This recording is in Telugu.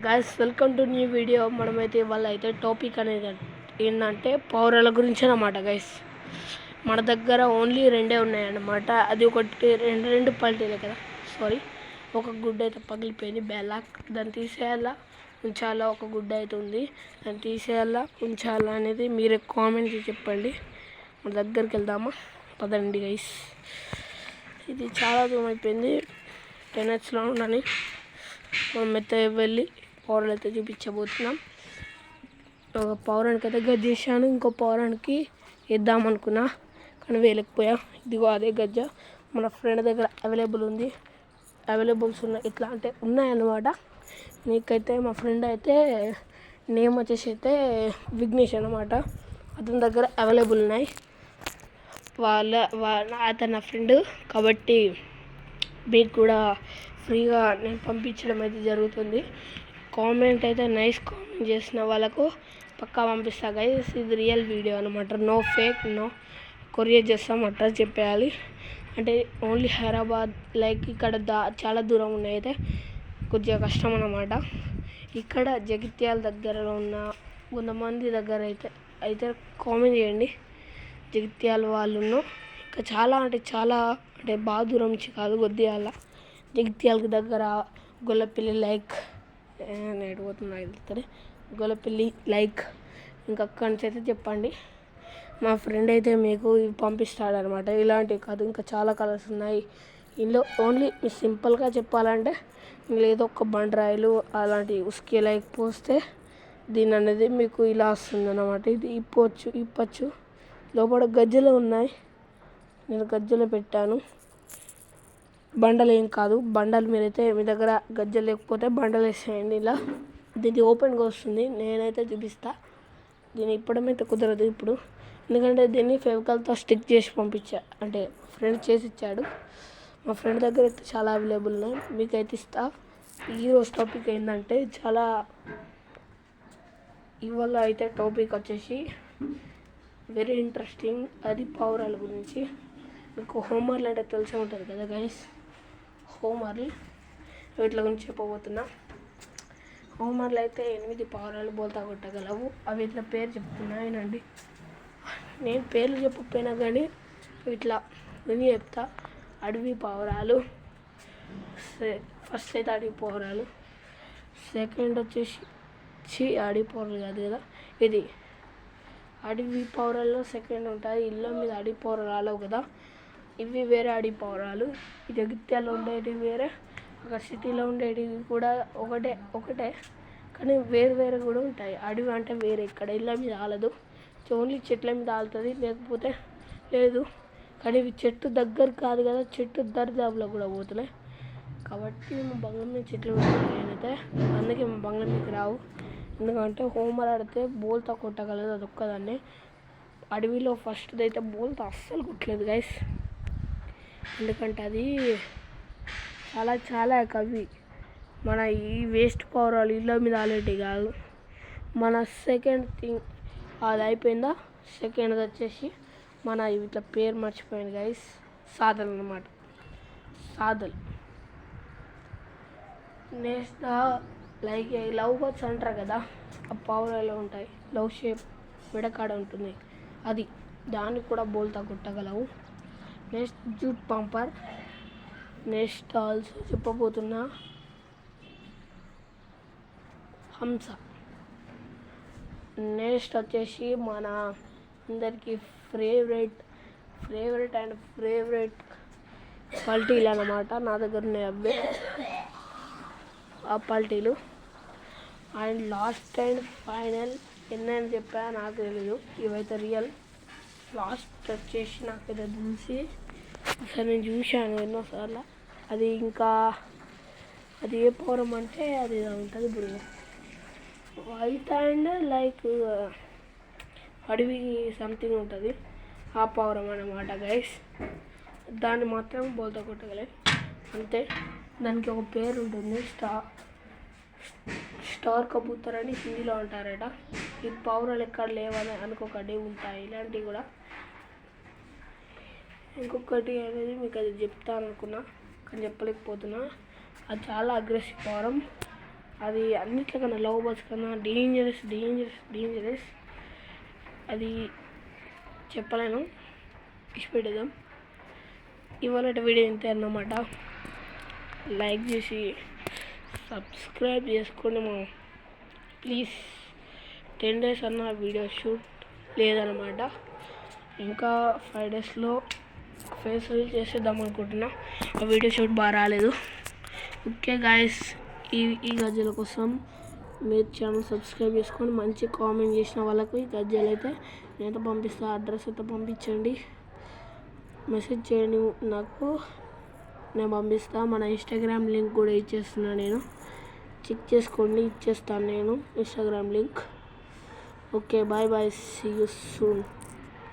Guys welcome to new video. మనమైతే ఇవాళ అయితే టాపిక్ అనేది ఏంటంటే పౌరాల గురించి అన్నమాట. గైస్ మన దగ్గర ఓన్లీ రెండే ఉన్నాయన్నమాట. అది ఒకటి రెండు పల్టీలే కదా, సారీ, ఒక గుడ్డ అయితే పగిలిపోయింది బ్యాలాక్. దాన్ని తీసేయాలా ఉంచాలా? ఒక గుడ్డ అయితే ఉంది, దాన్ని తీసేయాలా ఉంచాలా అనేది మీరే కామెంట్ చేసి చెప్పండి. మన దగ్గరికి వెళ్దామా, పదండి గైస్. ఇది చాలా దూరం అయిపోయింది, 10Hలో ఉండని మనం అయితే వెళ్ళి పౌరాలు అయితే చూపించబోతున్నాం. ఒక పౌరానికి అయితే గజ్జ చేశాను, ఇంకో పౌరానికి వేద్దామనుకున్నా కానీ వేయలేకపోయా. ఇదిగో అదే గజ్జ మన ఫ్రెండ్ దగ్గర అవైలబుల్స్ ఉన్నాయి, ఇట్లా అంటే ఉన్నాయన్నమాట. మీకైతే మా ఫ్రెండ్ అయితే నేమ్ వచ్చేసి అయితే విఘ్నేష్ అన్నమాట. అతని దగ్గర అవైలబుల్ ఉన్నాయి. అతను నా ఫ్రెండ్ కాబట్టి మీకు కూడా ఫ్రీగా నేను పంపించడం అయితే జరుగుతుంది. కామెంట్ అయితే నైస్ కామెంట్ చేసిన వాళ్ళకు పక్కా పంపిస్తా గైస్. ఇది రియల్ వీడియో అనమాట, నో ఫేక్, నో కొరియర్ చేస్తాం అడ్రస్ చెప్పేయాలి. అంటే ఓన్లీ హైదరాబాద్, లైక్ ఇక్కడ చాలా దూరం ఉన్నాయి, అయితే కొద్దిగా కష్టం అన్నమాట. ఇక్కడ జగిత్యాల దగ్గరలో ఉన్న కొంతమంది దగ్గర అయితే కామెంట్ చేయండి. జగిత్యాల వాళ్ళను ఇంకా చాలా అంటే బాగా దూరం నుంచి కాదు, కొద్దిగా జగిత్యాలకు దగ్గర గొల్లపల్లి లైక్ నేడిపోతున్నా వెళ్తారు, గొల్లపల్లి లైక్ ఇంకా అక్కడి నుంచి అయితే చెప్పండి. మా ఫ్రెండ్ అయితే మీకు ఇవి పంపిస్తాడనమాట. ఇలాంటివి కాదు, ఇంకా చాలా కలర్స్ ఉన్నాయి ఇందులో. ఓన్లీ సింపుల్గా చెప్పాలంటే ఏదో ఒక బండరాయిలు అలాంటి ఉస్కే లైక్ పోస్తే దీని అనేది మీకు ఇలా వస్తుంది అన్నమాట. ఇది ఇప్పచ్చు లోపల గజ్జలు ఉన్నాయి, నేను గజ్జలు పెట్టాను. బండలు ఏం కాదు, బండలు మీరైతే మీ దగ్గర గజ్జలు లేకపోతే బండలు వేసేయండి. ఇలా దీన్ని ఓపెన్గా వస్తుంది, నేనైతే చూపిస్తా. దీన్ని ఇప్పడమైతే కుదరదు ఇప్పుడు, ఎందుకంటే దీన్ని ఫెవికాల్తో స్టిక్ చేసి పంపించా, అంటే ఫ్రెండ్ చేసి ఇచ్చాడు. మా ఫ్రెండ్ దగ్గర అయితే చాలా అవైలబుల్ ఉన్నాయి, మీకైతే ఇస్తా. ఈరోజు టాపిక్ ఏంటంటే ఇవాళ అయితే టాపిక్ వచ్చేసి వెరీ ఇంట్రెస్టింగ్, అది పౌరాల గురించి. మీకు హోమర్లు అంటే తెలిసే ఉంటుంది కదా గైస్, హోమర్లు వీటి గురించి చెప్పబోతున్నా. హోమర్లు అయితే 8 పౌరాలు బోల్తా కొట్టగలవు. అవి ఇట్లా పేరు చెప్తున్నా వినండి. నేను పేర్లు చెప్పకపోయినా కానీ ఇట్లా విని చెప్తా. అడవి పావురాలు, ఫస్ట్ అయితే అడవి పావురాలు, సెకండ్ వచ్చేసి అడవి పావురాలు కాదు కదా, ఇది అడవి పౌరాల్లో సెకండ్ ఉంటుంది. ఇళ్ళ మీద అడవి పౌరాలు రాలేవు కదా, ఇవి వేరే అడవి పౌరాలు. ఈ జగిత్యాలలో ఉండేటివి వేరే, అక్కడ సిటీలో ఉండేటివి కూడా ఒకటే కానీ వేరు కూడా ఉంటాయి. అడవి అంటే వేరే, ఇక్కడ ఇళ్ళ మీద ఆలదు, ఓన్లీ చెట్ల మీద ఆలుతుంది, లేకపోతే లేదు. కానీ ఇవి చెట్టు దగ్గర కాదు కదా, చెట్టు దరిదాపులో కూడా పోతున్నాయి. కాబట్టి మా బంగ్లా మీద చెట్లు నేనైతే అందుకే మా బంగ్లా మీకు రావు. ఎందుకంటే హోమర్ ఆడితే బోల్తా కొట్టగలదు, అది ఒక్కదాన్ని. అడవిలో ఫస్ట్ది అయితే బోల్తా అస్సలు కొట్టలేదు గైస్, ఎందుకంటే అది చాలా కవి. మన ఈ వేస్ట్ పౌరాలు ఇళ్ళ మీద ఆలేటివి కాదు. మన సెకండ్ థింగ్ అది అయిపోయిందా, సెకండ్ది వచ్చేసి మన ఇట్లా పేరు మర్చిపోయింది గైస్, సాదలు అన్నమాట. సాదలు నెక్స్ట్ లైక్ లవ్ బర్డ్స్ అంటారు కదా, ఆ పావురాలు ఉంటాయి, లవ్ షేప్ విడకాడ ఉంటుంది, అది దానికి కూడా బోల్తా కొట్టగలవు. నెక్స్ట్ జూట్ పంపర్. నెక్స్ట్ ఆల్సో చెప్పబోతున్నా హంస. నెక్స్ట్ వచ్చేసి మన అందరికీ ఫేవరెట్ పల్టీలు అన్నమాట. నా దగ్గర ఉన్నాయి అవే ఆ పల్టీలు. అండ్ లాస్ట్ అండ్ ఫైనల్ ఎన్నని చెప్పా నాకు తెలీదు, ఇవైతే రియల్. లాస్ట్ వచ్చేసి నాకైతే తెలిసి అసలు నేను చూశాను ఎన్నోసార్లు. అది ఇంకా అది ఏ పౌరం అంటే అది ఉంటుంది ఇప్పుడు వైట్ అండ్ లైక్ అడవి సంథింగ్ ఉంటుంది, ఆ పౌరం అన్నమాట గైస్. దాన్ని మాత్రం బోల్తా కొట్టగలే అంతే. దానికి ఒక పేరు ఉంటుంది, స్టార్ కబూతర్ అని హిందీలో అంటారట. ఈ పౌరాలు ఎక్కడ లేవని అనుకోకండి, ఉంటాయి ఇలాంటివి కూడా. ఇంకొకటి అనేది మీకు అది చెప్తాను అనుకున్నా కానీ చెప్పలేకపోతున్నా. అది చాలా అగ్రెసివ్ పౌరం, అది అన్నిటికన్నా లవ్ బర్డ్స్ కన్నా డేంజరస్. అది చెప్పలేను. ఇష్టపెట్టేద్దాం. ఇవాళ వీడియో ఇంతే అన్నమాట. లైక్ చేసి సబ్స్క్రైబ్ చేసుకోండి ప్లీజ్. 10 days అన్న వీడియో షూట్ లేదన్నమాట. ఇంకా 5 daysలో ఫేస్ రీల్ చేసేద్దాం అనుకుంటున్నా. ఆ వీడియో షూట్ బాగా రాలేదు. ఓకే గాయస్, ఈ గజ్జల కోసం మీరు ఛానల్ సబ్స్క్రైబ్ చేసుకొని మంచి కామెంట్ చేసిన వాళ్ళకు ఈ గజ్జలు అయితే నేనైతే పంపిస్తాను. అడ్రస్ అయితే పంపించండి, మెసేజ్ చేయండి నాకు, నేను పంపిస్తాను. మన ఇన్స్టాగ్రామ్ లింక్ కూడా ఇచ్చేస్తున్నాను, నేను చెక్ చేసుకోండి, ఇచ్చేస్తాను నేను Instagram link. Okay, bye, see you soon.